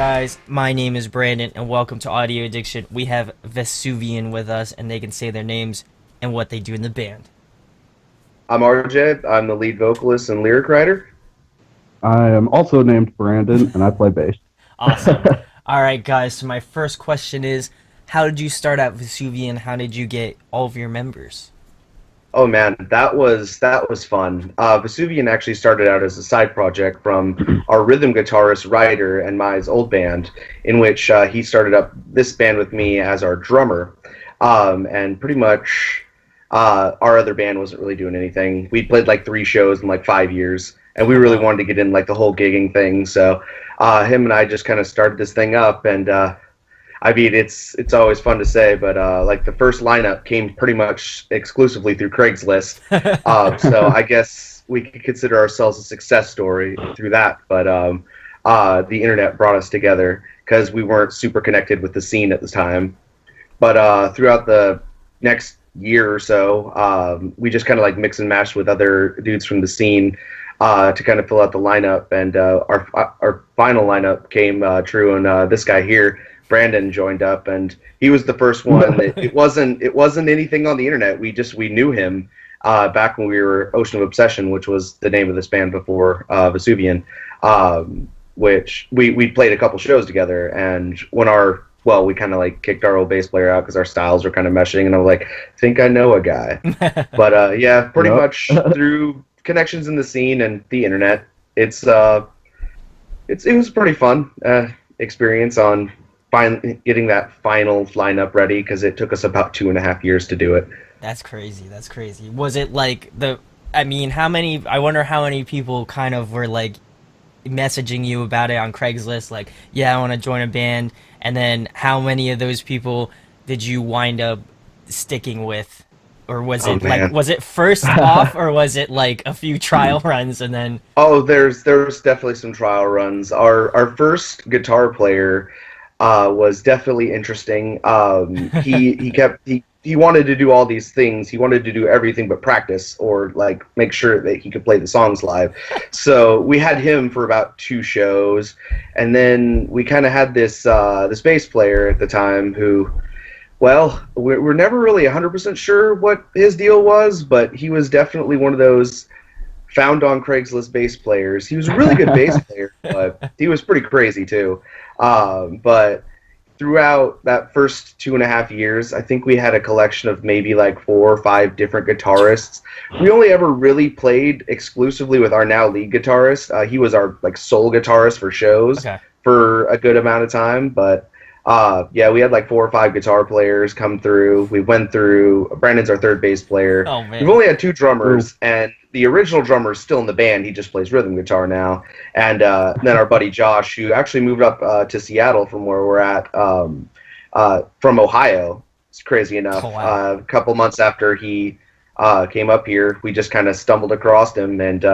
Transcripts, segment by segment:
guys? My name is Brandon, and welcome to Audio Addiction. We have Vesuvian with us, and they can say their names and what they do in the band. I'm RJ. I'm the lead vocalist and lyric writer. I am also named Brandon, and I play bass. Awesome. All right, guys. So my first question is, how did you start out Vesuvian? How did you get all of your members? Oh man, that was fun. Vesuvian actually started out as a side project from our rhythm guitarist Ryder and my old band, in which he started up this band with me as our drummer, and pretty much our other band wasn't really doing anything. We played like 3 shows in like 5 years, and we really wanted to get in like the whole gigging thing. So him and I just kind of started this thing up, and I mean, it's always fun to say, but like the first lineup came pretty much exclusively through Craigslist. So I guess we could consider ourselves a success story through that. But the internet brought us together because we weren't super connected with the scene at the time. But throughout the next year or so, we just kind of like mix and match with other dudes from the scene to kind of fill out the lineup. And our final lineup came true, and this guy here, Brandon, joined up, and he was the first one. It wasn't anything on the internet. We knew him back when we were Ocean of Obsession, which was the name of this band before Vesuvian, which we played a couple shows together. And when we kind of like kicked our old bass player out because our styles were kind of meshing, and I was like, I think I know a guy. But yeah, pretty much through connections in the scene and the internet, it was a pretty fun experience on getting that final lineup ready, because it took us about 2.5 years to do it. That's crazy. That's crazy. Was it like I wonder how many people kind of were like messaging you about it on Craigslist, like, yeah, I want to join a band, and then how many of those people did you wind up sticking with? Or was it was it first off, or was it like a few trial runs and then? Oh, there's definitely some trial runs. Our first guitar player was definitely interesting. He wanted to do all these things. He wanted to do everything but practice, or like make sure that he could play the songs live. So we had him for about 2 shows, and then we kind of had this bass player at the time who, well, we're never really 100% sure what his deal was, but he was definitely one of those found on Craigslist bass players. He was a really good bass player, but he was pretty crazy too. But throughout that first 2.5 years, I think we had a collection of maybe like 4 or 5 different guitarists. We only ever really played exclusively with our now lead guitarist. He was our like sole guitarist for shows for a good amount of time, but yeah, we had like 4 or 5 guitar players come through. We went through. Brandon's our third bass player. Oh, man. We've only had 2 drummers, and the original drummer is still in the band. He just plays rhythm guitar now. And then our buddy Josh, who actually moved up to Seattle from where we're at, from Ohio. It's crazy enough. Oh, wow. A couple months after he came up here, we just kind of stumbled across him, and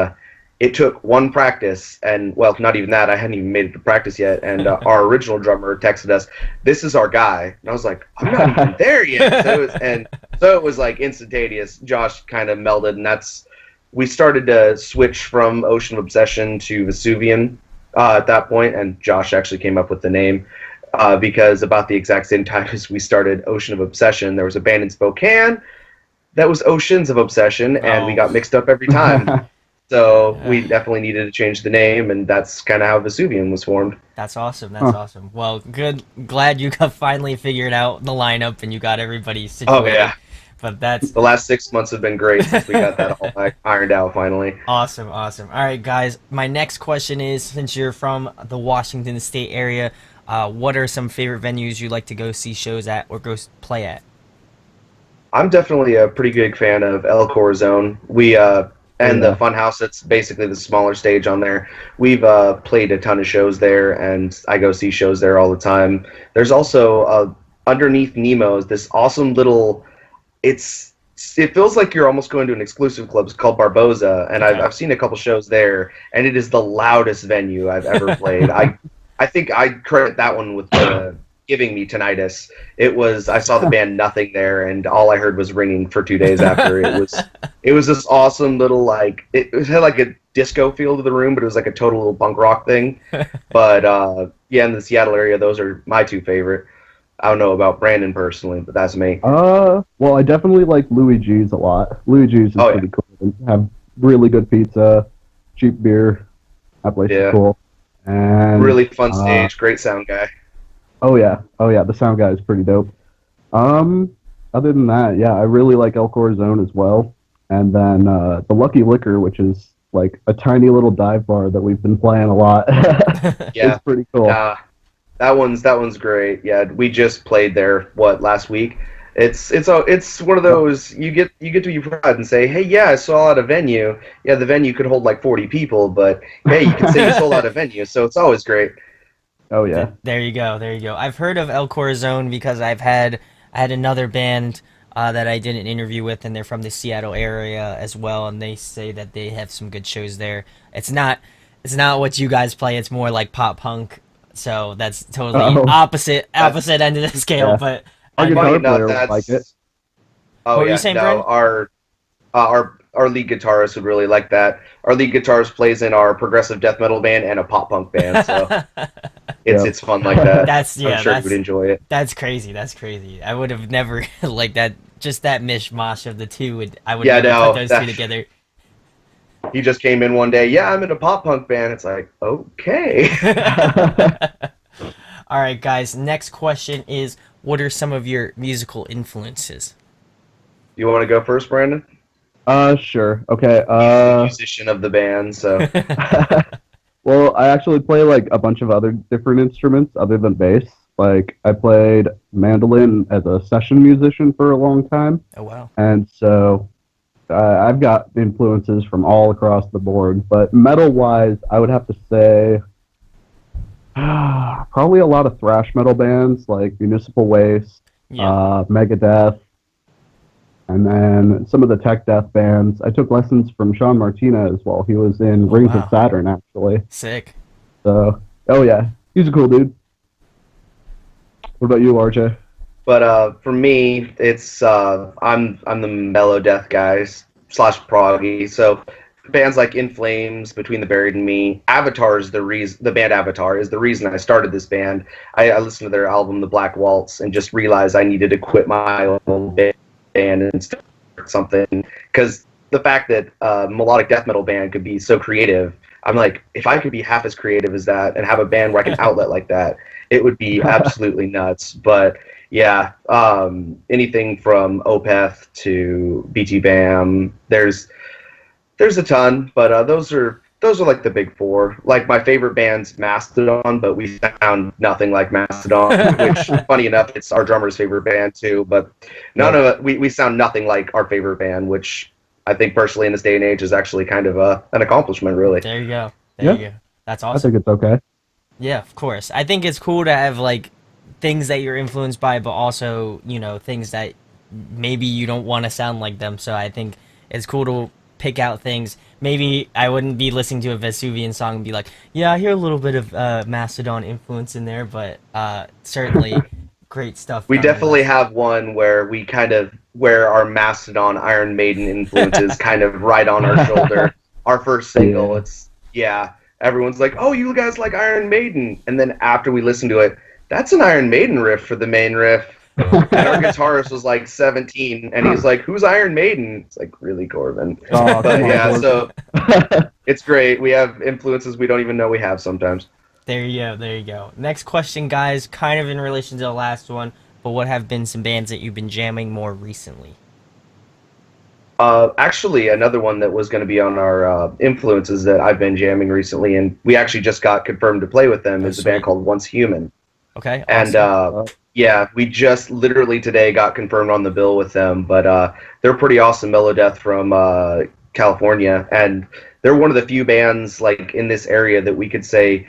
it took 1 practice, and well, not even that. I hadn't even made it to practice yet, and our original drummer texted us, "This is our guy," and I was like, "I'm not even there yet." So it was like instantaneous. Josh kind of melded, and we started to switch from Ocean of Obsession to Vesuvian at that point, and Josh actually came up with the name because about the exact same time as we started Ocean of Obsession, there was a band in Spokane that was Oceans of Obsession, and we got mixed up every time. So we definitely needed to change the name, and that's kind of how Vesuvian was formed. That's awesome. That's awesome. Well, glad you got finally figured out the lineup and you got everybody situated. Oh yeah. But that's the last 6 months have been great since we got that all ironed out finally. Awesome. All right, guys. My next question is, since you're from the Washington State area, what are some favorite venues you like to go see shows at or go play at? I'm definitely a pretty big fan of El Corazon. The Funhouse, that's basically the smaller stage on there. We've played a ton of shows there, and I go see shows there all the time. There's also underneath Nemo's this awesome little. It feels like you're almost going to an exclusive club. It's called Barboza, and I've seen a couple shows there, and it is the loudest venue I've ever played. I think I credit that one with the giving me tinnitus. I saw the band Nothing there, and all I heard was ringing for 2 days after. It was this awesome little, like, it had like a disco feel to the room, but it was like a total little punk rock thing. But yeah, in the Seattle area, those are my two favorite. I don't know about Brandon personally, but that's me. Well, I definitely like Louis G's a lot. Louis G's is pretty cool. They have really good pizza, cheap beer. That place is cool. And really fun stage, great sound guy. Oh yeah, the sound guy is pretty dope. Other than that, yeah, I really like El Corazon as well. And then the Lucky Liquor, which is like a tiny little dive bar that we've been playing a lot. Yeah, it's pretty cool. That one's great. Yeah, we just played there last week. It's one of those you get to be proud and say, hey, yeah, I sold out a venue. Yeah, the venue could hold like 40 people, but hey, you can say you sold out a venue, so it's always great. Oh yeah. There you go. I've heard of El Corazon because I had another band that I did an interview with, and they're from the Seattle area as well, and they say that they have some good shows there. It's not what you guys play. It's more like pop punk. So that's totally opposite end of the scale. Yeah. But Our I guitar know, player would like it. Oh What were you yeah, saying, no, our lead guitarist would really like that. Our lead guitarist plays in our progressive death metal band and a pop punk band, so it's fun like that. I'm sure he would enjoy it. That's crazy. I would have never like that. Just that mishmash of the two. I would never put those two together. He just came in one day. Yeah, I'm in a pop punk band. It's like, okay. All right, guys. Next question is, what are some of your musical influences? You want to go first, Brandon? Sure. Okay. He's the musician of the band, so. Well, I actually play like a bunch of other different instruments other than bass. Like I played mandolin as a session musician for a long time. Oh wow. And so I've got influences from all across the board. But metal-wise, I would have to say probably a lot of thrash metal bands like Municipal Waste, Megadeth, and then some of the tech death bands. I took lessons from Sean Martinez while he was in Rings of Saturn, actually. Sick. So, oh yeah, he's a cool dude. What about you, RJ? But for me, it's I'm the mellow death guys / proggy. So bands like In Flames, Between the Buried and Me, Avatar is the band Avatar is the reason I started this band. I listened to their album The Black Waltz and just realized I needed to quit my old band and start something, because the fact that melodic death metal band could be so creative, I'm like, if I could be half as creative as that and have a band where I can outlet like that, it would be absolutely nuts. But yeah, anything from Opeth to BT Bam, there's a ton, but those are like the big four. Like my favorite band's Mastodon, but we sound nothing like Mastodon, which funny enough, it's our drummer's favorite band too, but none of it, we sound nothing like our favorite band, which I think personally in this day and age is actually kind of an accomplishment, really. There you go. There you go. That's awesome. I think it's okay. Yeah, of course. I think it's cool to have like things that you're influenced by, but also, things that maybe you don't want to sound like them. So I think it's cool to pick out things. Maybe I wouldn't be listening to a Vesuvian song and be like, yeah, I hear a little bit of Mastodon influence in there, but certainly great stuff. We definitely have one where where our Mastodon Iron Maiden influences kind of right on our shoulder. Our first single, everyone's like, oh, you guys like Iron Maiden. And then after we listen to it, that's an Iron Maiden riff for the main riff. And our guitarist was like 17, and he's like, who's Iron Maiden? It's like, really, Corbin? Oh, but yeah, so it's great. We have influences we don't even know we have sometimes. There you go. Next question, guys, kind of in relation to the last one, but what have been some bands that you've been jamming more recently? Actually, another one that was going to be on our influences that I've been jamming recently, and we actually just got confirmed to play with them, is a band called Once Human. Okay, awesome. And yeah, we just literally today got confirmed on the bill with them, but they're pretty awesome mellow death from California, and they're one of the few bands like in this area that we could say,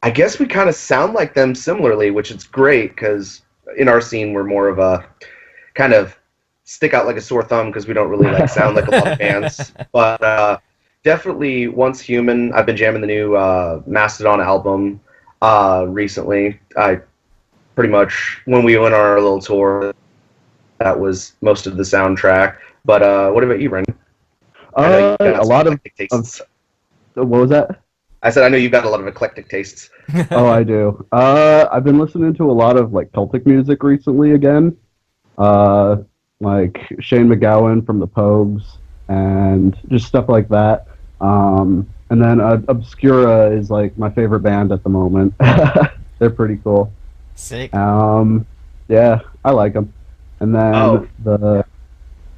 I guess we kind of sound like them similarly, which is great because in our scene we're more of a kind of stick out like a sore thumb because we don't really like sound like a lot of bands. But definitely Once Human. I've been jamming the new Mastodon album recently. pretty much when we went on our little tour. That was most of the soundtrack. But what about you, Brendan? I know you got A some lot eclectic tastes. what was that? I said I know you've got a lot of eclectic tastes. Oh, I do. I've been listening to a lot of like Celtic music recently again. Uh, like Shane MacGowan from the Pogues and just stuff like that. And then Obscura is like my favorite band at the moment. They're pretty cool. Sick. Yeah, I like them. And then Oh.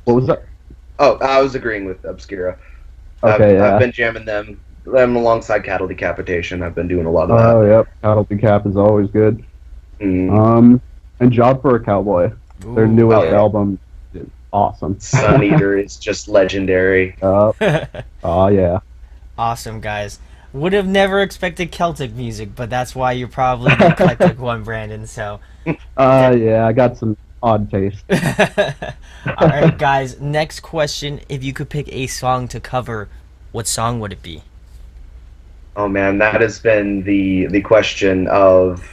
what was that? Oh, I was agreeing with Obscura. Okay, yeah. I've been jamming them alongside Cattle Decapitation. I've been doing a lot of Oh, yep. Cattle Decap is always good. that. Mm. And Job for a Cowboy. Their Ooh. newest yeah. album is awesome. Sun Eater is just legendary. Oh yeah. Awesome, guys. Would have never expected Celtic music, but that's why you're probably the eclectic one, Brandon. So, Yeah, I got some odd taste. all right, guys. Next question: if you could pick a song to cover, what song would it be? Oh man, that has been the question of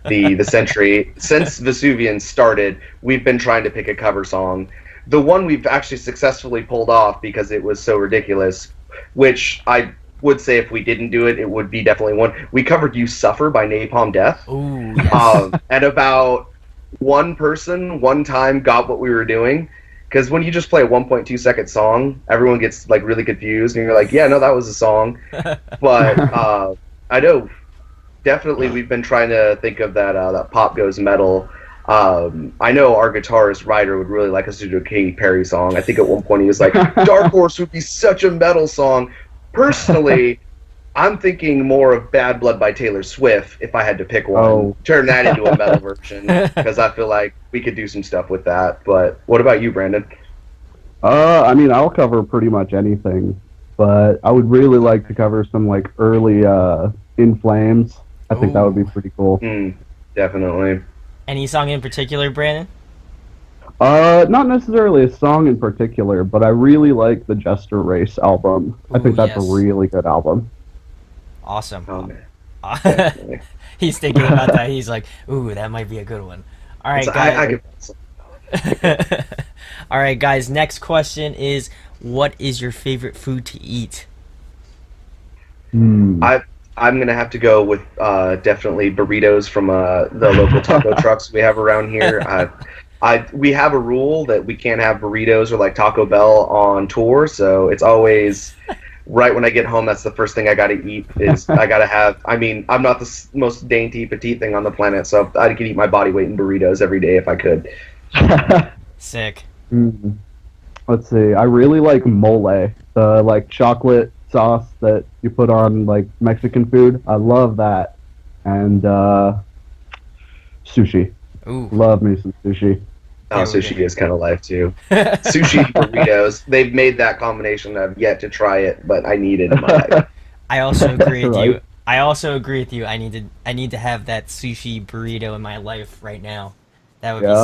the century. Since Vesuvian started, we've been trying to pick a cover song. The one we've actually successfully pulled off because it was so ridiculous, which I would say if we didn't do it, it would be definitely one. We covered You Suffer by Napalm Death. Ooh, yes. And about one person, one time, got what we were doing. Because when you just play a 1.2-second song, everyone gets like really confused, and you're like, "Yeah, no, that was a song." But I know definitely we've been trying to think of that pop goes metal. I know our guitarist Ryder would really like us to do a Katy Perry song. I think at one point he was like, "Dark Horse would be such a metal song." Personally, I'm thinking more of Bad Blood by Taylor Swift if I had to pick one. Oh. Turn that into a metal version, because I feel like we could do some stuff with that. But what about you, Brandon? I mean, I'll cover pretty much anything, but I would really like to cover some like early In Flames. I think that would be pretty cool. Definitely. Any song in particular, Brandon? Not necessarily a song in particular, but I really like the Jester Race album. I think that's yes. a really good album. Awesome. Oh man. He's thinking about that. He's like, "Ooh, that might be a good one." All right, guys. All right, guys. Next question is, what is your favorite food to eat? I'm gonna have to go with definitely burritos from the local taco trucks we have around here. We have a rule that we can't have burritos or like Taco Bell on tour, so it's always right when I get home. That's the first thing I gotta eat. Is I gotta have. I mean, I'm not the most dainty petite thing on the planet, so I could eat my body weight in burritos every day if I could. Sick. Let's see. I really like mole, the like chocolate sauce that you put on like Mexican food. I love that, and sushi. Ooh. Love me some sushi. Oh, sushi is kind of life too. Sushi burritos. They've made that combination. I've yet to try it, but I need it in my life. I also agree with Right. you. I also agree with you. I need to have that sushi burrito in my life right now. That would be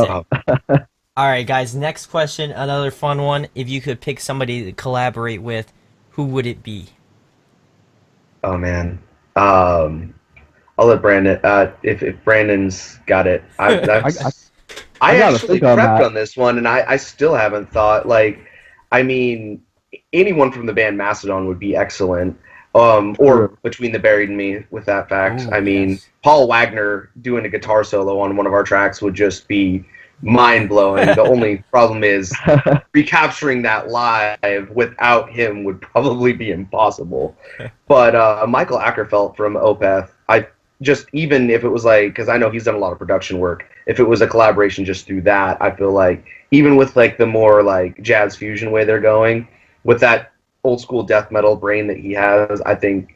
sick. All right, guys. Next question, another fun one. If you could pick somebody to collaborate with, who would it be? Oh man. I'll let Brandon. If Brandon's got it, I gotta actually think on prepped that. on this one, and I still haven't thought. Like, I mean, anyone from the band Mastodon would be excellent. Or Sure. Between the Buried and Me, with that fact. Ooh, I mean, yes. Paul Wagner doing a guitar solo on one of our tracks would just be mind blowing. The only problem is recapturing that live without him would probably be impossible. But Michael Ackerfeld from Opeth, I just, even if it was like, because I know he's done a lot of production work, if it was a collaboration just through that, I feel like even with like the more like jazz fusion way they're going, with that old school death metal brain that he has, I think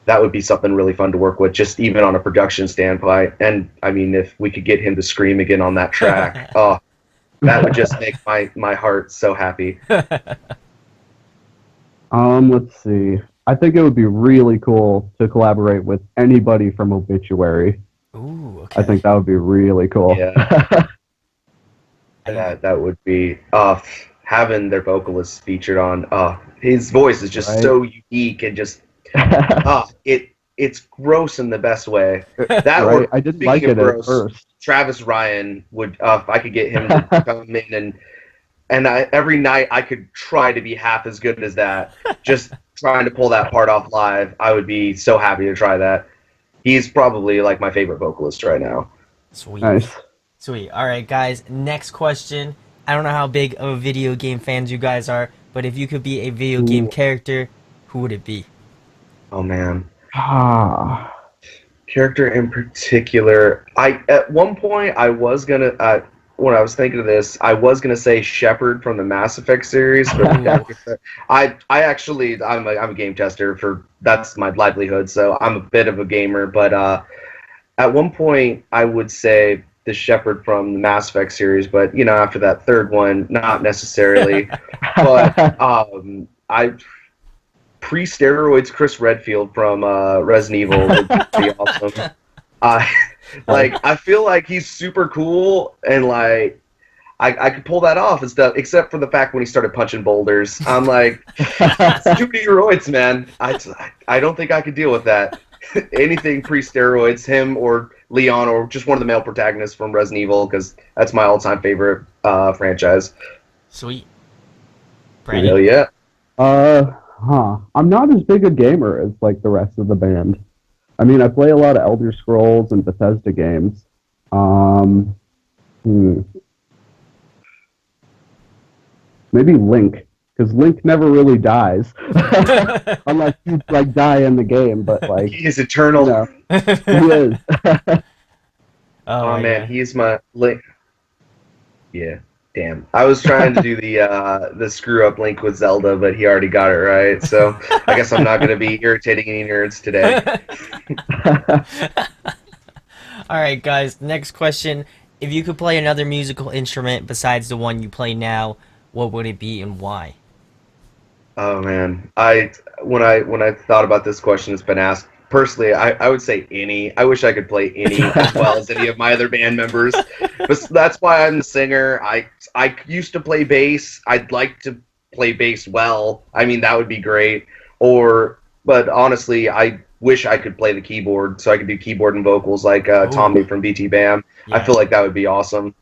that would be something really fun to work with, just even on a production standpoint. And I mean, if we could get him to scream again on that track, oh, that would just make my heart so happy. Let's see. I think it would be really cool to collaborate with anybody from Obituary. Ooh, okay. I think that would be really cool. Yeah. That would be having their vocalists featured on. His voice is just Right. so unique and just it it's gross in the best way. That right? or I didn't speaking like of it gross, at first. Travis Ryan would if I could get him to come in and every night I could try to be half as good as that. Just trying to pull that part off live, I would be so happy to try that. He's probably like my favorite vocalist right now. Sweet. Nice. Sweet. All right, guys. Next question. I don't know how big of a video game fans you guys are, but if you could be a video game Ooh. character, who would it be? Oh man. Ah. Character in particular, I at one point I was gonna when I was thinking of this, I was gonna say Shepard from the Mass Effect series, but Ooh. I actually I'm a game tester for that's my livelihood, so I'm a bit of a gamer. But at one point I would say the Shepard from the Mass Effect series, but you know after that third one, not necessarily. But I pre-steroids Chris Redfield from Resident Evil would be awesome. I feel like he's super cool and like I could pull that off and stuff, except for the fact when he started punching boulders. I'm like, steroids, man. I don't think I could deal with that. Anything pre-steroids, him or Leon or just one of the male protagonists from Resident Evil, because that's my all-time favorite franchise. Sweet. Hell Brandon? yeah. I'm not as big a gamer as like the rest of the band. I mean, I play a lot of Elder Scrolls and Bethesda games. Maybe Link, because Link never really dies, unless you like die in the game. But like, He is eternal. you know, he is. Oh, Oh my man, God. he's my link. Yeah, damn. I was trying to do the screw up Link with Zelda, but he already got it right. So I guess I'm not going to be irritating any nerds today. All right, guys. Next question. If you could play another musical instrument besides the one you play now, what would it be and why? Oh man, when I thought about this question that's been asked, personally, I would say any. I wish I could play any as well as any of my other band members. But that's why I'm the singer. I used to play bass. I'd like to play bass well. I mean, that would be great. But honestly, I wish I could play the keyboard so I could do keyboard and vocals like Tommy Ooh. from BT Bam. I Yeah. feel like that would be awesome.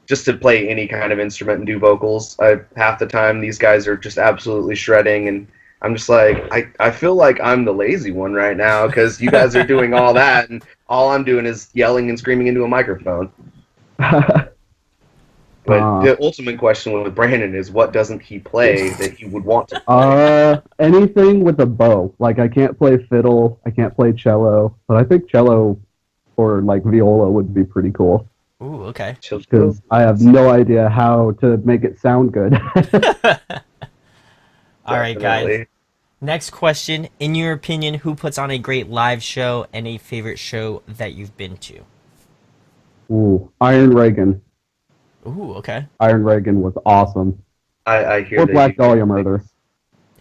Just to play any kind of instrument and do vocals. Half the time, these guys are just absolutely shredding, and I'm just like, I feel like I'm the lazy one right now because you guys are doing all that, and all I'm doing is yelling and screaming into a microphone. But the ultimate question with Brandon is, what doesn't he play that he would want to play? Anything with a bow. Like I can't play fiddle, I can't play cello, but I think cello or like viola would be pretty cool Ooh, okay. because I have no idea how to make it sound good. All right, guys. Definitely. Next question. In your opinion, who puts on a great live show and a favorite show that you've been to? Ooh, Iron Reagan. Ooh, okay. Iron Reagan was awesome. I hear Or that Black you- Dahlia Murder.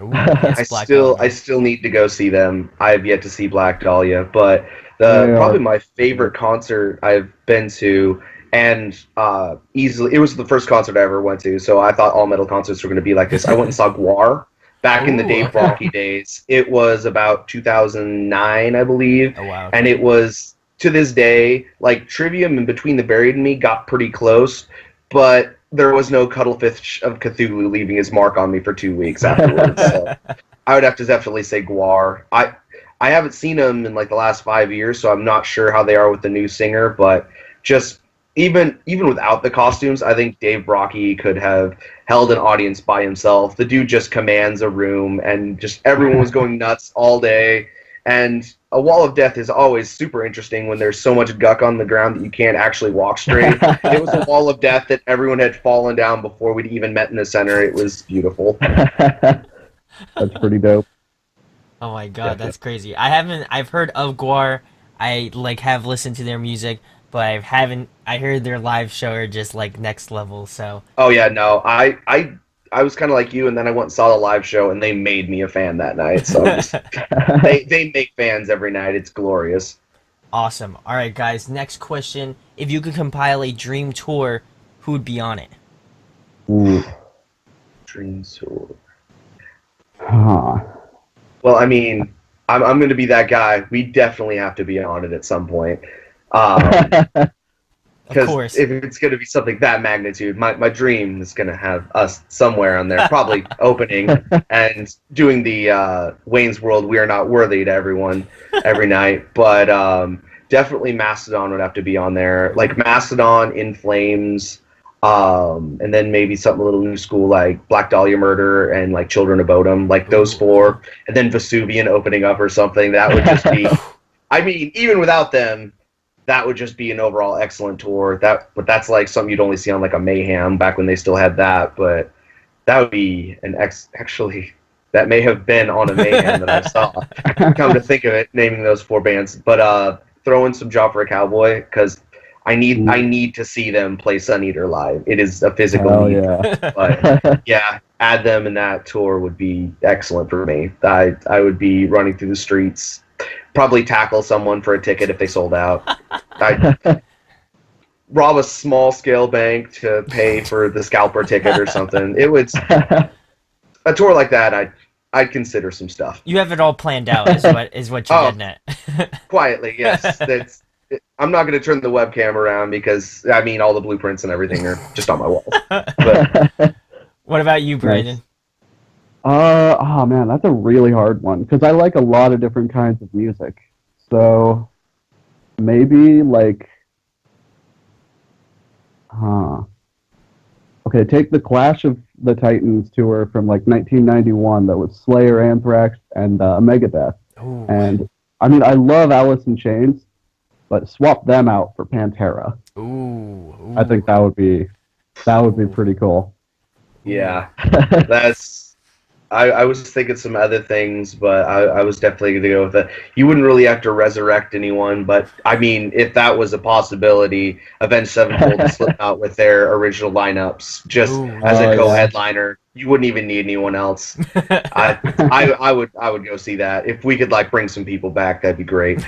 Ooh, yes, I Black still Dahlia. I still need to go see them. I have yet to see Black Dahlia, but the They probably are- my favorite concert I've been to, and easily it was the first concert I ever went to. So I thought all metal concerts were going to be like this. I went and saw Guar back in the Ooh, Dave okay. Rocky days. It was about 2009, I believe, Oh, wow. and it was to this day like Trivium and Between the Buried and Me got pretty close, but there was no Cuddlefish of Cthulhu leaving his mark on me for 2 weeks afterwards. So I would have to definitely say Guar. I haven't seen them in like the last 5 years, so I'm not sure how they are with the new singer. But just even without the costumes, I think Dave Brocky could have held an audience by himself. The dude just commands a room, and just everyone was going nuts all day. And a wall of death is always super interesting when there's so much guck on the ground that you can't actually walk straight. It was a wall of death that everyone had fallen down before we'd even met in the center. It was beautiful. That's pretty dope. Oh my god, that's crazy. I've heard of Guar. I like have listened to their music, but I heard their live show are just like next level, so. Oh yeah, no, I was kind of like you, and then I went and saw the live show, and they made me a fan that night. So they make fans every night. It's glorious. Awesome. All right, guys, next question. If you could compile a dream tour, who would be on it? Ooh. Dream tour. Huh. Well, I mean, I'm going to be that guy. We definitely have to be on it at some point. Because Of course. if it's going to be something that magnitude, my dream is going to have us somewhere on there, probably opening and doing the Wayne's World "We Are Not Worthy" to everyone every night. But definitely Mastodon would have to be on there, like Mastodon, In Flames, and then maybe something a little new school like Black Dahlia Murder and like Children of Bodom, like those four, and then Vesuvian opening up or something. That would just be, I mean, even without them, that would just be an overall excellent tour. But that's like something you'd only see on like a Mayhem back when they still had that. But that would be actually that may have been on a Mayhem that I saw. Come to think of it, naming those four bands, but throw in some Job for a Cowboy because I need to see them play Sun Eater live. It is a physical need. Yeah. But yeah, add them in that tour would be excellent for me. I would be running through the streets. Probably tackle someone for a ticket if they sold out. I'd rob a small scale bank to pay for the scalper ticket or something. It would a tour like that. I'd consider some stuff. You have it all planned out, is what you're getting at. Quietly, yes. I'm not going to turn the webcam around because I mean all the blueprints and everything are just on my wall. But What about you, Brandon? Oh man, that's a really hard one because I like a lot of different kinds of music. So maybe like, okay, take the Clash of the Titans tour from like 1991 that was Slayer, Anthrax, and Megadeth. Ooh. And I mean, I love Alice in Chains, but swap them out for Pantera. Ooh. I think that would be pretty cool. yeah, that's. I was thinking some other things, but I was definitely going to go with it. You wouldn't really have to resurrect anyone, but I mean, if that was a possibility, Avenged Sevenfold to slip out with their original lineups just as a co-headliner. You wouldn't even need anyone else. I would go see that. If we could like bring some people back, that'd be great.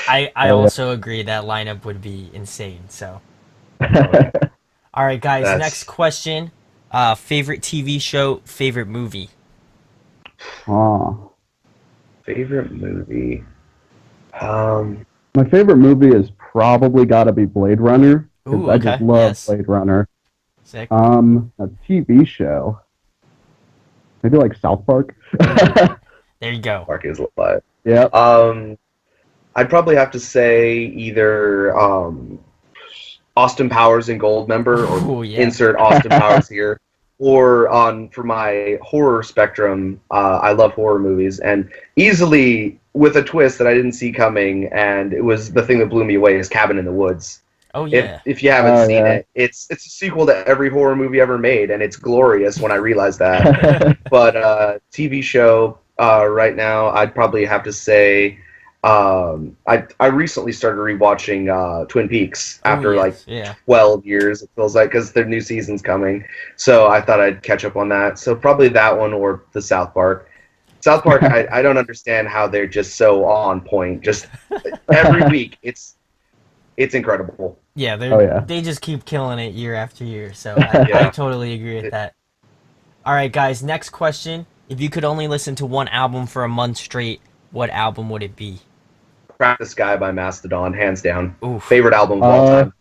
I also agree that lineup would be insane. So, all right, guys. Next question: favorite TV show, favorite movie. Favorite movie. My favorite movie is probably got to be Blade Runner. Ooh, I just love Blade Runner. Sick. A TV show. Maybe like South Park. There you go. Park is alive. Yeah. I'd probably have to say either Austin Powers and Goldmember, or insert Austin Powers here. Or for my horror spectrum, I love horror movies, and easily with a twist that I didn't see coming, and it was the thing that blew me away, is Cabin in the Woods. Oh yeah. If you haven't seen it, it's a sequel to every horror movie ever made, and it's glorious when I realized that. But TV show right now, I'd probably have to say I recently started rewatching Twin Peaks after 12 years, it feels like, because their new season's coming. So I thought I'd catch up on that. So probably that one or the South Park. South Park, I don't understand how they're just so on point. Just every week, it's incredible. Yeah, they just keep killing it year after year. So I totally agree with that. All right, guys, next question. If you could only listen to one album for a month straight, what album would it be? Crack the Sky by Mastodon, hands down. Oof. Favorite album of all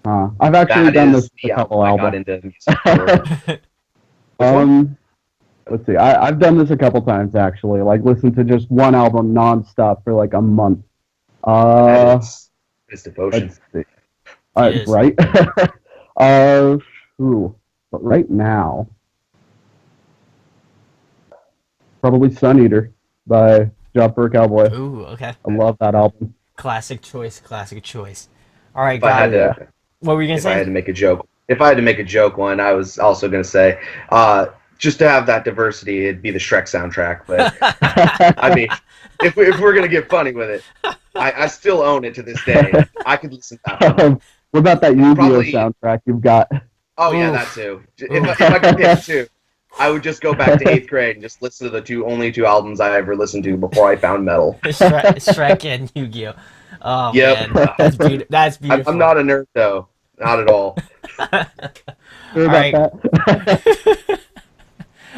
time. I've actually done this a couple albums. I got into music. Let's see. I've done this a couple times actually. Like listen to just one album nonstop for like a month. It's devotion. Right. But right now, probably Sun Eater by Job for a Cowboy. Ooh, okay. I love that album. Classic choice. All right, guys. What were you gonna say? If I had to make a joke one, I was also gonna say, just to have that diversity, it'd be the Shrek soundtrack. But I mean, if we're gonna get funny with it, I still own it to this day. I could listen to that one. What about that Yu-Gi-Oh soundtrack you've got? Oh yeah, that too. If I could pick two, I would just go back to 8th grade and just listen to the only two albums I ever listened to before I found metal. Shrek and Yu-Gi-Oh. Oh yep. Man, that's beautiful. I'm not a nerd though, not at all. All right.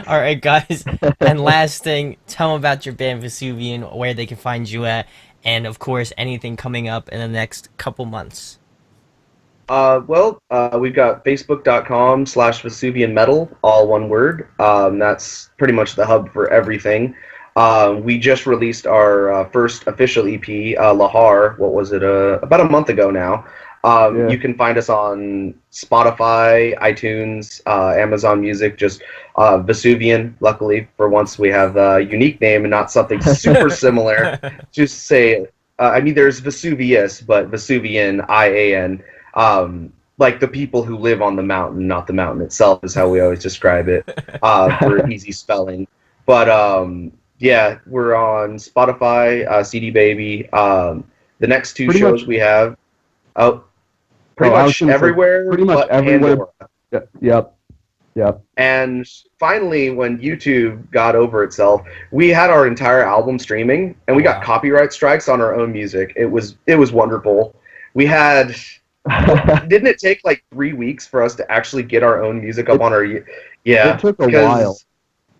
All right, guys. And last thing, tell them about your band Vesuvian, where they can find you at, and of course, anything coming up in the next couple months. We've got facebook.com/Vesuvian Metal, all one word. That's pretty much the hub for everything. We just released our first official EP, Lahar. What was it? About a month ago now. Yeah. You can find us on Spotify, iTunes, Amazon Music, just Vesuvian. Luckily, for once, we have a unique name and not something super similar. Just say, I mean, there's Vesuvius, but Vesuvian, IAN. Like the people who live on the mountain, not the mountain itself, is how we always describe it for easy spelling. But yeah, we're on Spotify, CD Baby. The next two Pretty shows much- we have, oh, pretty I was much gonna say, everywhere. pretty much but everywhere. Pandora. Yep. And finally, when YouTube got over itself, we had our entire album streaming, and we got Wow. copyright strikes on our own music. It was wonderful. We had. Didn't it take like 3 weeks for us to actually get our own music up on our? Yeah, It took a while.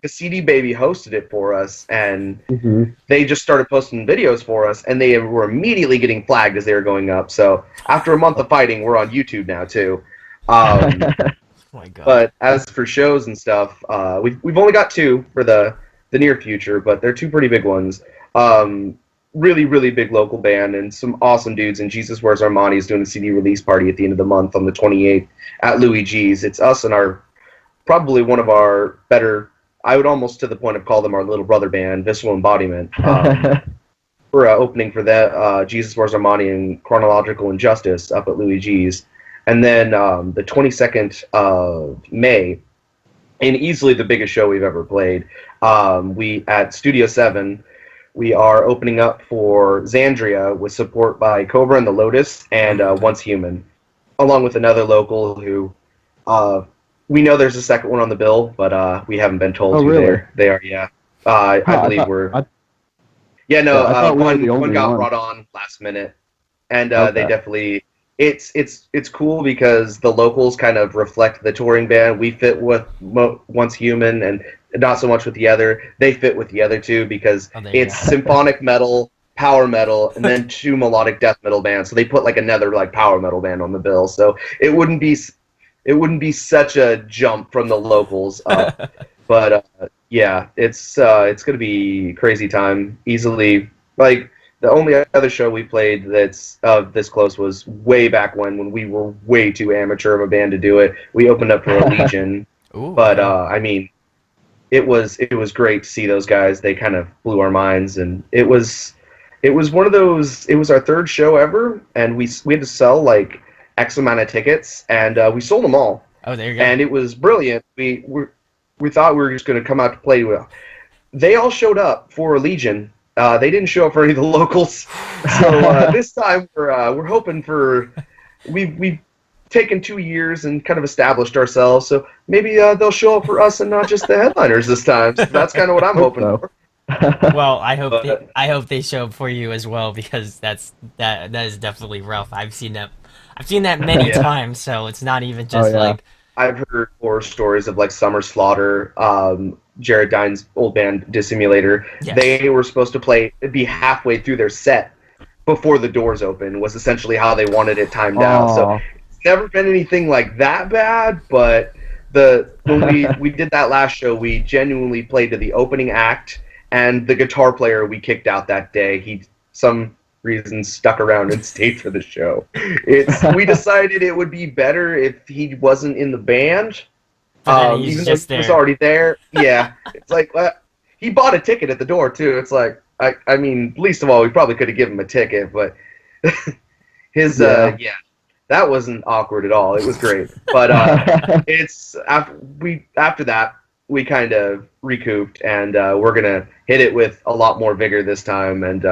The CD Baby hosted it for us, and hmm they just started posting videos for us, and they were immediately getting flagged as they were going up. So after a month of fighting, we're on YouTube now too. Oh my god. But as for shows and stuff, we've only got two for the near future, but they're two pretty big ones. Really, really big local band and some awesome dudes. And Jesus Wears Armani is doing a CD release party at the end of the month on the 28th at Louis G's. It's us and our probably one of our better. I would almost to the point of call them our little brother band, Visceral Embodiment. We're opening for that Jesus Wears Armani and Chronological Injustice up at Louis G's. And then the 22nd of May, and easily the biggest show we've ever played, we at Studio 7, we are opening up for Xandria with support by Cobra and the Lotus and Once Human, along with another local who we know there's a second one on the bill, but we haven't been told Oh, who really? they are. Yeah, I believe we're. Yeah, no, I thought we were the one only got one. brought on last minute, and Okay. they definitely. It's cool because the locals kind of reflect the touring band. We fit with Once Human and not so much with the other. They fit with the other two because Oh, there you it's go. symphonic metal, power metal, and then two melodic death metal bands. So they put like another like power metal band on the bill. So it wouldn't be such a jump from the locals up. But yeah, it's gonna be crazy time. Easily, like the only other show we played that's this close was way back when we were way too amateur of a band to do it. We opened up for a Legion, Ooh, but okay. I mean, it was great to see those guys. They kind of blew our minds, and it was one of those. It was our third show ever, and we had to sell like X amount of tickets, and we sold them all. Oh, there you go. And it was brilliant. We thought we were just going to come out to play. They all showed up for Legion. They didn't show up for any of the locals. So this time we're hoping for. We've taken 2 years and kind of established ourselves. So maybe they'll show up for us and not just the headliners this time. So that's kind of what I'm hoping so. for. Well, I hope But- I hope they show up for you as well, because that is definitely rough. I've seen that many Yeah. times, so it's not even just yeah. like I've heard horror stories of like Summer Slaughter, Jared Dine's old band Dissimulator. Yes. They were supposed to be halfway through their set before the doors open, was essentially how they wanted it timed out. So Aw. it's never been anything like that bad, but when we did that last show, we genuinely played to the opening act, and the guitar player we kicked out that day, he some reason stuck around and stayed for the show. We decided it would be better if he wasn't in the band. But then he's Even just though he was there. already there. Yeah. It's like he bought a ticket at the door too. It's like I mean, least of all, we probably could have given him a ticket, but his Yeah. that wasn't awkward at all. It was great. But it's after that we kind of recouped, and we're gonna hit it with a lot more vigor this time, and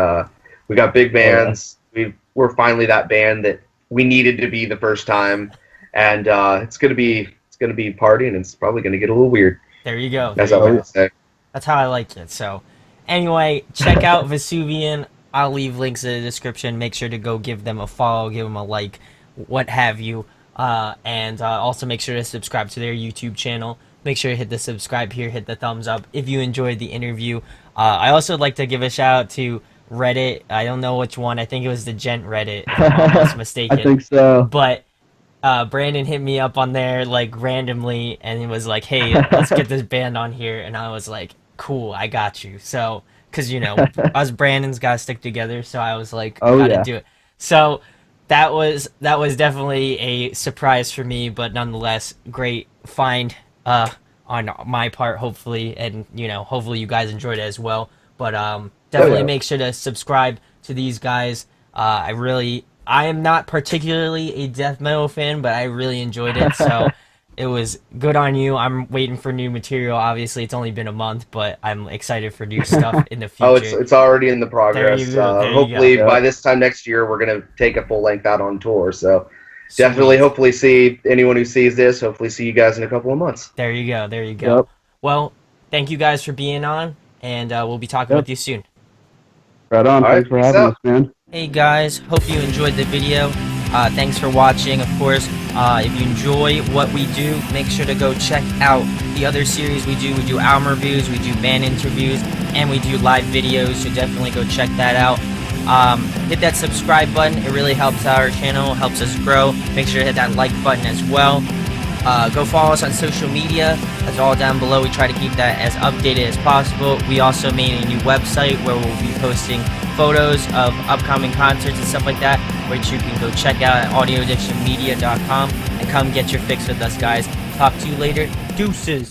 we got big bands. We're finally that band that we needed to be the first time, and it's gonna be party, and it's probably gonna get a little weird, there you go. as There I you go. would say. That's how I like it. So, anyway, check out Vesuvian. I'll leave links in the description. Make sure to go give them a follow, give them a like, what have you. And also make sure to subscribe to their YouTube channel. make sure to hit the subscribe here, hit the thumbs up if you enjoyed the interview. I also would like to give a shout out to Reddit. I don't know which one. I think it was the Gent Reddit, if I'm not mistaken. I think so. But Brandon hit me up on there like randomly, and he was like, "Hey, let's get this band on here," and I was like, "Cool, I got you." So, because us Brandons gotta stick together, so I was like, Oh, "Gotta yeah. do it." So that was definitely a surprise for me, but nonetheless, great find on my part, hopefully, and hopefully you guys enjoyed it as well. But definitely yeah. make sure to subscribe to these guys. I am not particularly a death metal fan, but I really enjoyed it, so it was good on you. I'm waiting for new material. Obviously, it's only been a month, but I'm excited for new stuff in the future. Oh, it's already in the progress. There you go, there you Hopefully, go. by this time next year, we're gonna take a full length out on tour. So definitely, Sweet. hopefully, see anyone who sees this. Hopefully, see you guys in a couple of months. There you go. There you go. Yep. Well, thank you guys for being on, and we'll be talking Yep. with you soon. Right on. All right, Thanks for peace having out. us, man. Hey guys, hope you enjoyed the video. Thanks for watching, of course. If you enjoy what we do, make sure to go check out the other series we do. We do album reviews, we do band interviews, and we do live videos, so definitely go check that out. Hit that subscribe button. It really helps out our channel, helps us grow. Make sure to hit that like button as well. Go follow us on social media. That's all down below. We try to keep that as updated as possible. We also made a new website where we'll be posting photos of upcoming concerts and stuff like that, which you can go check out at audioaddictionmedia.com and come get your fix with us, guys. Talk to you later. Deuces.